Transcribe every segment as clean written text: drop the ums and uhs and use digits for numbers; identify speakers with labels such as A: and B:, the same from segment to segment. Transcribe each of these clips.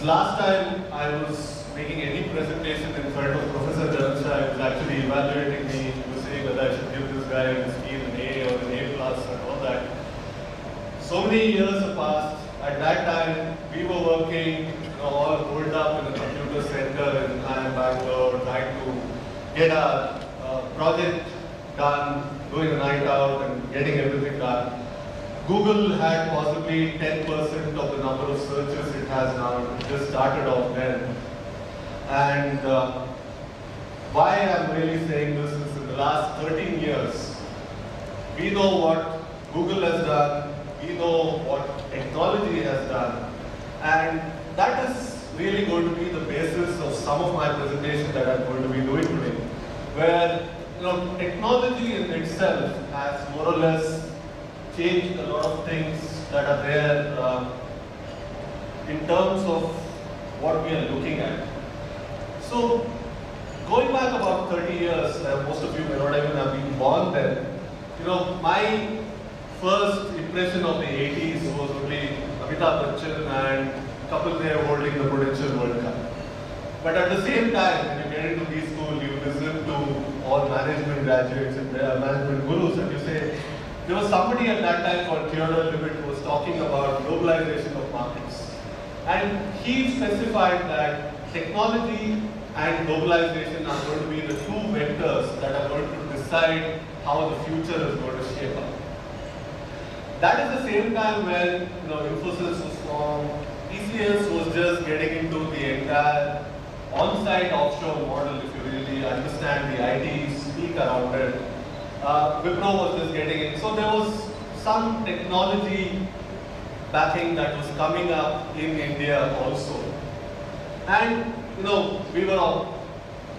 A: Last time I was making any presentation in front of Professor Dharamsha, he was actually evaluating me. He was saying whether I should give this guy in scheme an A or an A plus and all that. So many years have passed. At that time, we were working, all holed up in a computer center in Bangalore, trying to get our project done, doing a night out and getting everything done. Google had possibly 10% of the number of searches it has now. It just started off then. And why I'm really saying this is in the last 13 years, we know what Google has done, we know what technology has done, and that is really going to be the basis of some of my presentation that I'm going to be doing today, where technology in itself has more or less changed a lot of things that are there in terms of what we are looking at. So, going back about 30 years, most of you may not even have been born then. My first impression of the 80s was only Amitabh Bachchan and couple there holding the Prudential World Cup. But at the same time, when you get into these schools, you listen to all management graduates and management gurus, and you say, there was somebody at that time called Theodore Levitt who was talking about globalization of markets. And he specified that technology and globalization are going to be the two vectors that are going to decide how the future is going to shape up. That is the same time when Infosys was formed, TCS was just getting into the entire on-site offshore model, if you really understand the IT speak around it. Wipro was just getting in. So there was some technology backing that was coming up in India also. And we were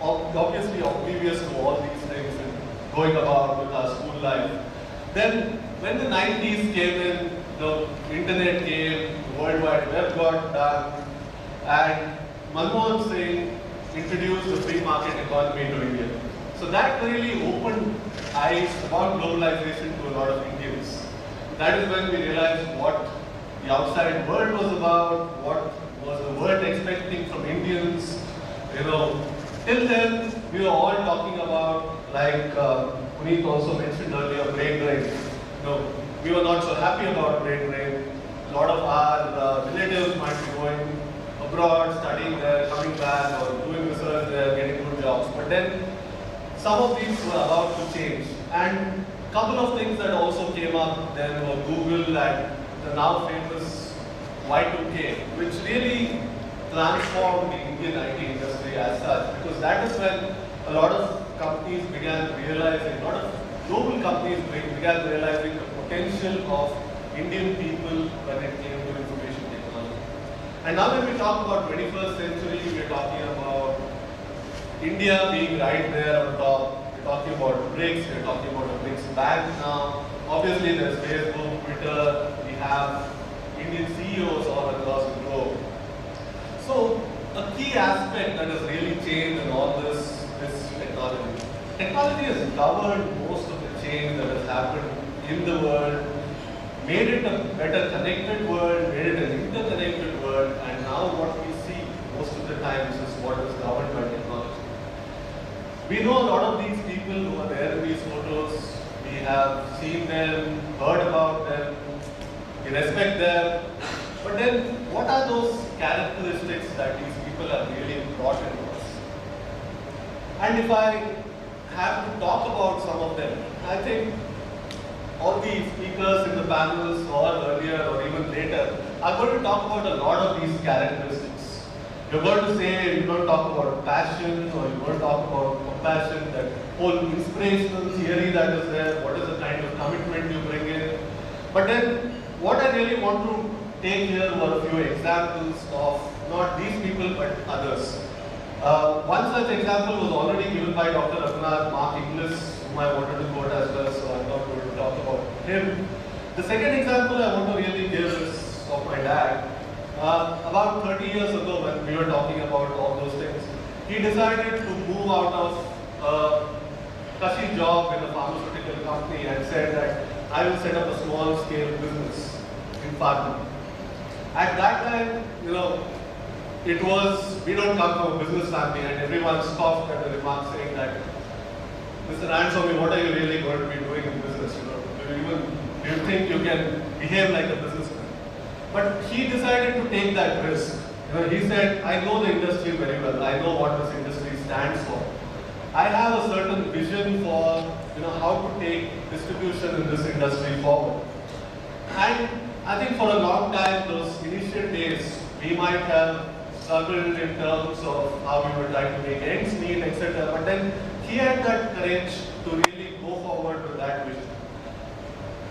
A: obviously oblivious to all these things and going about with our school life. Then when the 90s came in, the internet came, the World Wide Web got done, and Manmohan Singh introduced the free market economy to India. So that really opened eyes about globalization to a lot of Indians. That is when we realized what the outside world was about, what was the world expecting from Indians. Till then, we were all talking about, like Puneet also mentioned earlier, brain drain. We were not so happy about brain drain. A lot of our relatives might be going abroad, studying there, coming back, or doing research there, getting good jobs. But then, some of these were about to change. And a couple of things that also came up then were Google and the now famous Y2K, which really transformed the Indian IT industry as such, because that is when a lot of companies began realizing, a lot of global companies began realizing the potential of Indian people when it came to information technology. And now when we talk about 21st century, we're talking about India being right there on top. We're talking about BRICS, we're talking about a BRICS bank now. Obviously there's Facebook, Twitter, we have Indian CEOs all across the globe. So a key aspect that has really changed in all this is technology. Technology has governed most of the change that has happened in the world, made it a better connected world, made it an interconnected world, and now what we see most of the times is what is governed by technology. We know a lot of these people who are there in these photos. We have seen them, heard about them, we respect them. But then, what are those characteristics that these people are really important to us? And if I have to talk about some of them, I think all the speakers in the panels or earlier or even later are going to talk about a lot of these characteristics. You're going to say, you're going to talk about passion, or you're going to talk about compassion, that whole inspirational theory that is there, what is the kind of commitment you bring in. But then, what I really want to take here were a few examples of not these people but others. One such example was already given by Dr. Raghunath, Mark Inglis, whom I wanted to quote as well, so I'm not going to talk about him. The second example I want to really give is of my dad. About 30 years ago, when we were talking about all those things, he decided to move out of a cushy job in a pharmaceutical company and said that I will set up a small scale business in pharma. At that time, it was, we don't come from a business family, and everyone scoffed at the remark saying that, Mr. Ransome, what are you really going to be doing in business? Do you think you can behave like a businessman? But he decided to take that risk. He said, I know the industry very well. I know what this industry stands for. I have a certain vision for how to take distribution in this industry forward. And I think for a long time, those initial days, we might have struggled in terms of how we were trying to make ends meet, etc. But then he had that courage to really go forward with that vision.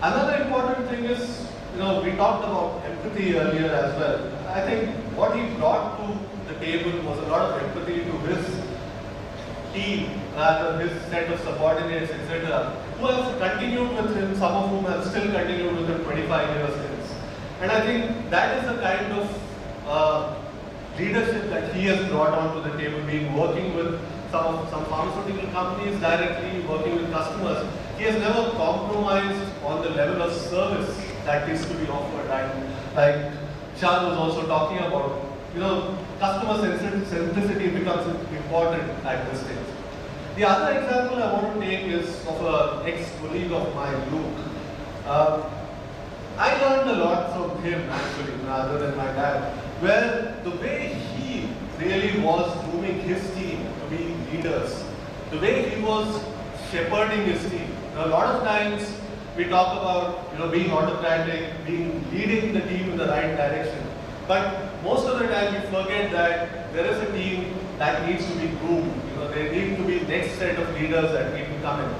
A: Another important thing is, we talked about empathy earlier as well. I think what he brought to the table was a lot of empathy to his team, rather his set of subordinates, etc., who have continued with him, some of whom have still continued with him 25 years since. And I think that is the kind of leadership that he has brought onto the table, being working with some pharmaceutical companies directly, working with customers. He has never compromised on the level of service that is to be offered. And like Shah was also talking about, customer centricity becomes important at this stage. The other example I want to take is of an ex-colleague of mine, Luke. I learned a lot from him actually, rather than my dad, where the way he really was grooming his team to be leaders, the way he was shepherding his team. A lot of times we talk about being autocratic, leading the team in the right direction. But most of the time we forget that there is a team that needs to be groomed. There need to be next set of leaders that need to come in.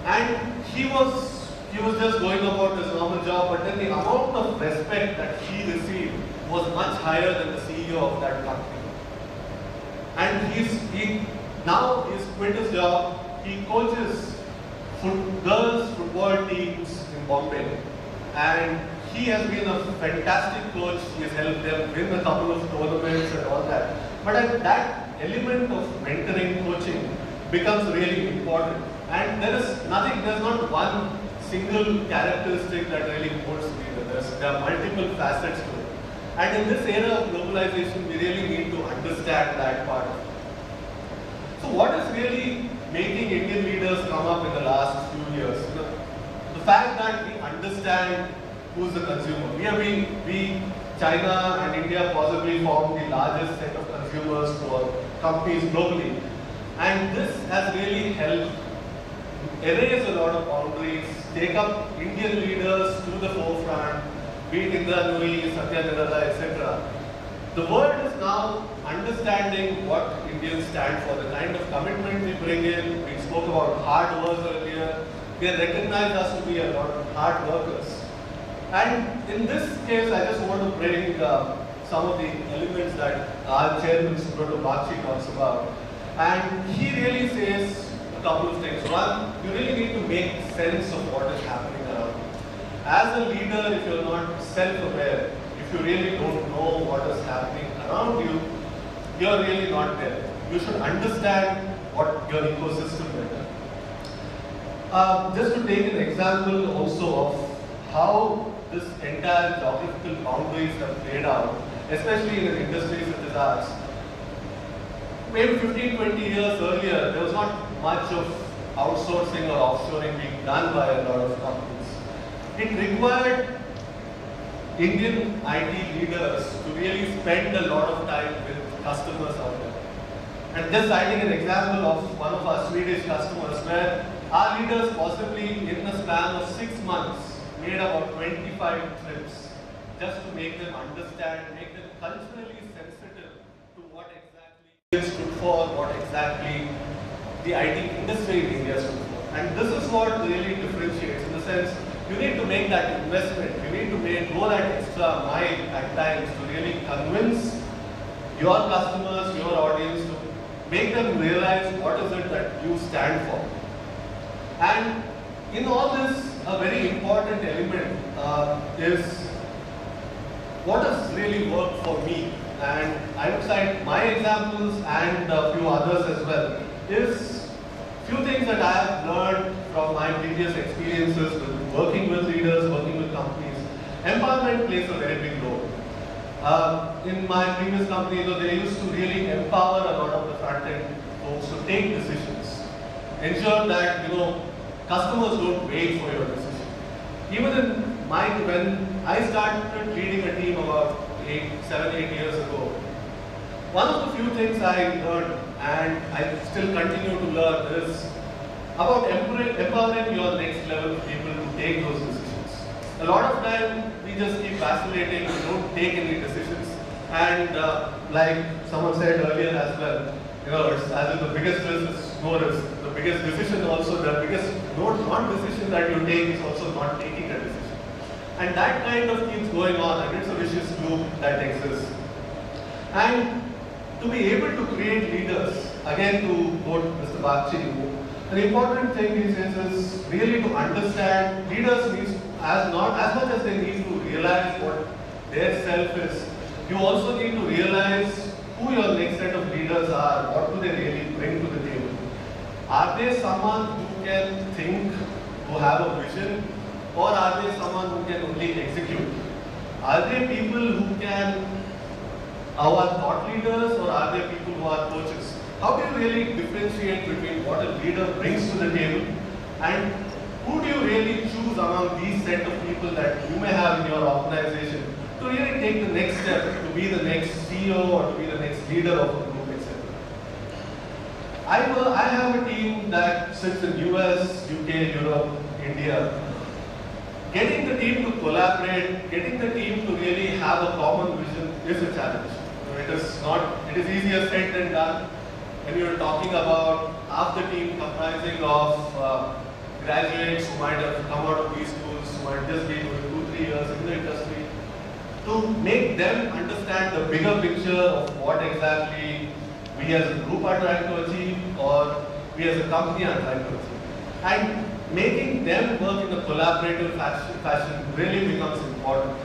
A: And he was just going about his normal job, but then the amount of respect that he received was much higher than the CEO of that company. And now he's quit his job. He coaches girls football teams in Bombay, and he has been a fantastic coach. He has helped them win a couple of tournaments and all that. But that element of mentoring, coaching becomes really important. And there's not one single characteristic that really molds leader. There are multiple facets to it. And in this era of globalization, we really need to understand that part. So what is really making Indian leaders come up in the last few years? The fact that we understand who's the consumer. China and India possibly form the largest set of consumers for companies globally. And this has really helped erase a lot of boundaries, take up Indian leaders to the forefront, be it Indra Nooyi, Satya Nadella, etc. The world is now understanding what Indians stand for, the kind of commitment we bring in. We spoke about hard work earlier. They recognize us to be a lot of hard workers. And in this case, I just want to bring some of the elements that our chairman, Subrata Bakshi, talks about. And he really says a couple of things. One, you really need to make sense of what is happening around you. As a leader, if you're not self-aware, if you really don't know what is happening around you, you're really not there. You should understand what your ecosystem is. Just to take an example also of how this entire geographical boundaries have played out, especially in an industry such as ours. Maybe 15, 20 years earlier, there was not much of outsourcing or offshoring being done by a lot of companies. It required Indian IT leaders to really spend a lot of time with customers out there. And just citing an example of one of our Swedish customers where our leaders possibly in the span of 6 months made about 25 trips just to make them understand, make them culturally sensitive to what exactly it stood for, what exactly the IT industry in India stood for. And this is what really differentiates, in the sense you need to make that investment, you need to go that extra mile at times to really convince your customers, your audience, to make them realize what is it that you stand for. And in all this, a very important element is what has really worked for me. And I would cite my examples and a few others as well. Is few things that I have learned from my previous experiences with working with leaders, working with companies. Empowerment plays a very big role. In my previous company, they used to really empower a lot of the front-end folks to take decisions. Ensure that, customers don't wait for your decision. Even in when I started leading a team about 7, 8 years ago, one of the few things I learned, and I still continue to learn, is about empowering your next level of people to take those decisions. A lot of time, we just keep vacillating, we don't take any decisions. And like someone said earlier as well, it's as if the biggest risk is no risk. The biggest decision also, the biggest non-decision that you take is also not taking a decision. And that kind of keeps going on, and it's a vicious loop that exists. And to be able to create leaders, again to quote Mr. Bagchi, the important thing is really to understand leaders means as much as they need to realize what their self is, you also need to realize who your next set of leaders are, what do they really bring to the table. Are they someone who can think, who have a vision, or are they someone who can only execute? Are they people who are thought leaders, or are they people who are coaches? How do you really differentiate between what a leader brings to the table and who do you really choose among these set of people that you may have in your organization to really take the next step to be the next CEO or to be the next leader of a group, etc. I have a team that sits in US, UK, Europe, India. Getting the team to collaborate, getting the team to really have a common vision is a challenge. It is easier said than done. When you're talking about half the team comprising of graduates who might have come out of these schools, who might just be doing 2-3 years in the industry, to make them understand the bigger picture of what exactly we as a group are trying to achieve or we as a company are trying to achieve. And making them work in a collaborative fashion really becomes important.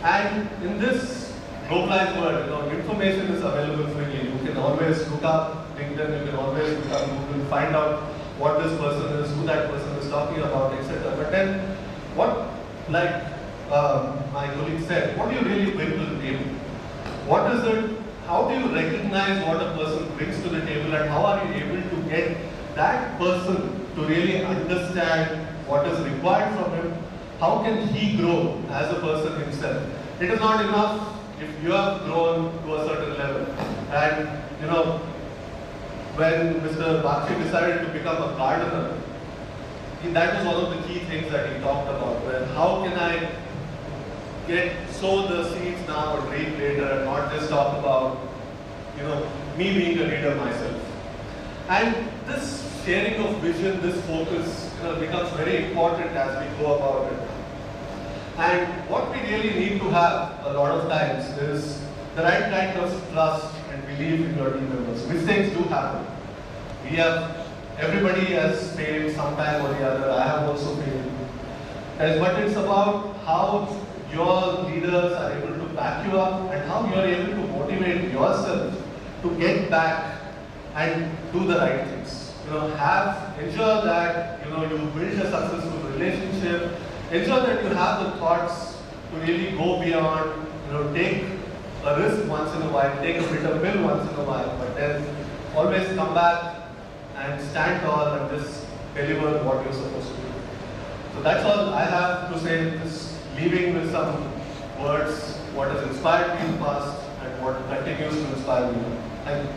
A: And in this globalized world, information is available freely. You can always look up LinkedIn, you can always look up Google, find out what this person is, who that person is talking about, etc. But then, like my colleague said, what do you really bring to the table? What is it? How do you recognize what a person brings to the table, and how are you able to get that person to really understand what is required from him? How can he grow as a person himself? It is not enough if you have grown to a certain level. And when Mr. Bagchi decided to become a gardener, that was one of the key things that he talked about. Where how can I sow the seeds now or reap later, and not just talk about me being a leader myself. And this sharing of vision, this focus becomes very important as we go about it. And what we really need to have a lot of times is the right kind of trust and belief in your team members. Mistakes do happen. Everybody has failed sometime or the other. I have also failed. But it's about how your leaders are able to back you up and how you're able to motivate yourself to get back and do the right things. Ensure that you build a successful relationship. Ensure that you have the thoughts to really go beyond. Take a risk once in a while, take a bitter pill once in a while, but then always come back and stand tall and just deliver what you're supposed to do. So that's all I have to say. Just leaving with some words, what has inspired me in the past and what continues to inspire me. Thank you.